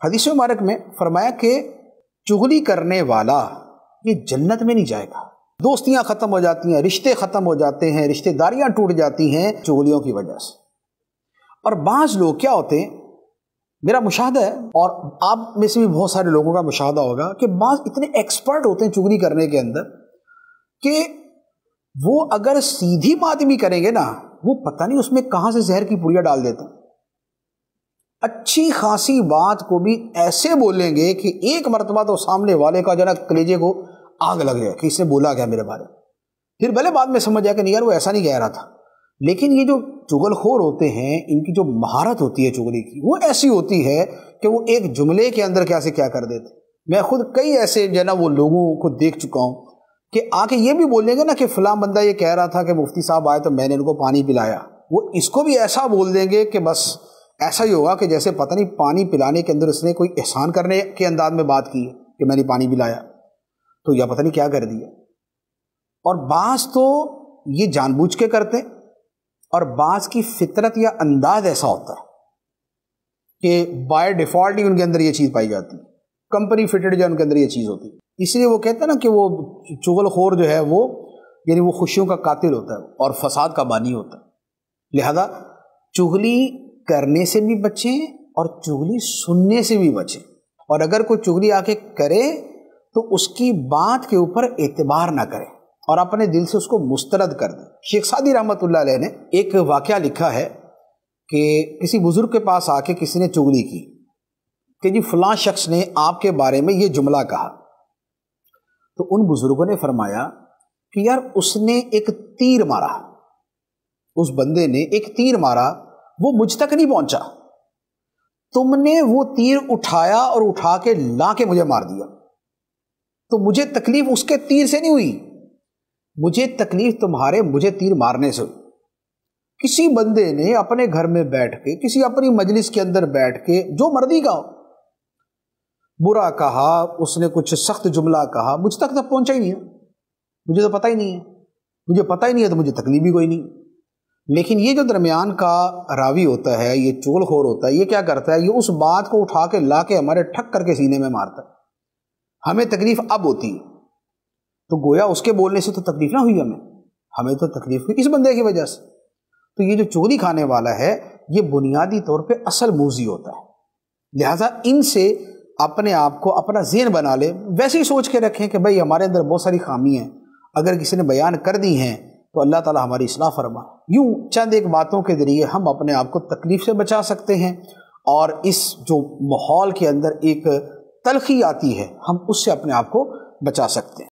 حدیث مبارک میں فرمایا کہ چغلی کرنے والا یہ جنت میں نہیں جائے گا. دوستیاں ختم ہو جاتی ہیں، رشتے ختم ہو جاتے ہیں، رشتے داریاں ٹوٹ جاتی ہیں چغلیوں کی وجہ سے. اور بعض لوگ کیا ہوتے ہیں، میرا مشاہدہ ہے اور آپ میں سے بھی بہت سارے لوگوں کا مشاہدہ ہوگا کہ بعض اتنے ایکسپرٹ ہوتے ہیں چغلی کرنے کے اندر کہ وہ اگر سیدھی بات بھی کریں گے نا، وہ پتہ نہیں اس میں کہاں سے زہر کی پڑیا ڈال دیتے ہیں. اچھی خاصی بات کو بھی ایسے بولیں گے کہ ایک مرتبہ تو سامنے والے کا جو ہے نا کلیجے کو آگ لگ جائے کہ اس نے بولا کیا میرے بارے میں. پھر بھلے بعد میں سمجھ جائے کہ نہیں یار وہ ایسا نہیں کہہ رہا تھا. لیکن یہ جو چغل خور ہوتے ہیں، ان کی جو مہارت ہوتی ہے چغلی کی، وہ ایسی ہوتی ہے کہ وہ ایک جملے کے اندر کیا سے کیا کر دیتے. میں خود کئی ایسے جو ہے نا وہ لوگوں کو دیکھ چکا ہوں کہ آ کے یہ بھی بولیں گے نا کہ فلاں بندہ یہ کہہ رہا تھا کہ مفتی صاحب آئے تو میں نے ان کو پانی پلایا. وہ اس کو بھی ایسا بول دیں گے کہ بس ایسا ہی ہوگا کہ جیسے پتہ نہیں پانی پلانے کے اندر اس نے کوئی احسان کرنے کے انداز میں بات کی ہے کہ میں نے پانی پلایا تو یا پتہ نہیں کیا کر دیا. اور بعض تو یہ جان بوجھ کے کرتے، اور بعض کی فطرت یا انداز ایسا ہوتا ہے کہ بائی ڈیفالٹ ہی ان کے اندر یہ چیز پائی جاتی ہے، کمپنی فٹڈ جو ان کے اندر یہ چیز ہوتی ہے. اس لیے وہ کہتے ہیں نا کہ وہ چغل خور جو ہے وہ یعنی وہ خوشیوں کا قاتل ہوتا ہے اور فساد کا بانی ہوتا ہے. لہذا چغلی کرنے سے بھی بچیں اور چغلی سننے سے بھی بچیں. اور اگر کوئی چغلی آ کے کرے تو اس کی بات کے اوپر اعتبار نہ کرے اور اپنے دل سے اس کو مسترد کر دیں. شیخ سعدی رحمۃ اللہ علیہ نے ایک واقعہ لکھا ہے کہ کسی بزرگ کے پاس آ کے کسی نے چغلی کی کہ جی فلاں شخص نے آپ کے بارے میں یہ جملہ کہا. تو ان بزرگوں نے فرمایا کہ یار اس نے ایک تیر مارا، اس بندے نے ایک تیر مارا، وہ مجھ تک نہیں پہنچا، تم نے وہ تیر اٹھایا اور اٹھا کے لا کے مجھے مار دیا. تو مجھے تکلیف اس کے تیر سے نہیں ہوئی، مجھے تکلیف تمہارے مجھے تیر مارنے سے ہوئی. کسی بندے نے اپنے گھر میں بیٹھ کے، کسی اپنی مجلس کے اندر بیٹھ کے جو مرضی کہا، برا کہا، اس نے کچھ سخت جملہ کہا، مجھ تک تو پہنچا ہی نہیں ہے، مجھے تو پتہ ہی نہیں ہے، مجھے پتہ ہی نہیں ہے تو مجھے تکلیف بھی کوئی نہیں. لیکن یہ جو درمیان کا راوی ہوتا ہے، یہ چغل خور ہوتا ہے، یہ کیا کرتا ہے، یہ اس بات کو اٹھا کے لا کے ہمارے ٹھک کر کے سینے میں مارتا ہے. ہمیں تکلیف اب ہوتی ہے تو گویا اس کے بولنے سے تو تکلیف نہ ہوئی، ہمیں تو تکلیف ہوئی اس بندے کی وجہ سے. تو یہ جو چغلی کھانے والا ہے یہ بنیادی طور پہ اصل موذی ہوتا ہے. لہٰذا ان سے اپنے آپ کو اپنا ذہن بنا لے، ویسے ہی سوچ کے رکھیں کہ بھئی ہمارے اندر بہت ساری خامی ہیں، اگر کسی نے بیان کر دی ہیں تو اللہ تعالی ہماری اصلاح فرما. یوں چند ایک باتوں کے ذریعے ہم اپنے آپ کو تکلیف سے بچا سکتے ہیں، اور اس جو ماحول کے اندر ایک تلخی آتی ہے ہم اس سے اپنے آپ کو بچا سکتے ہیں.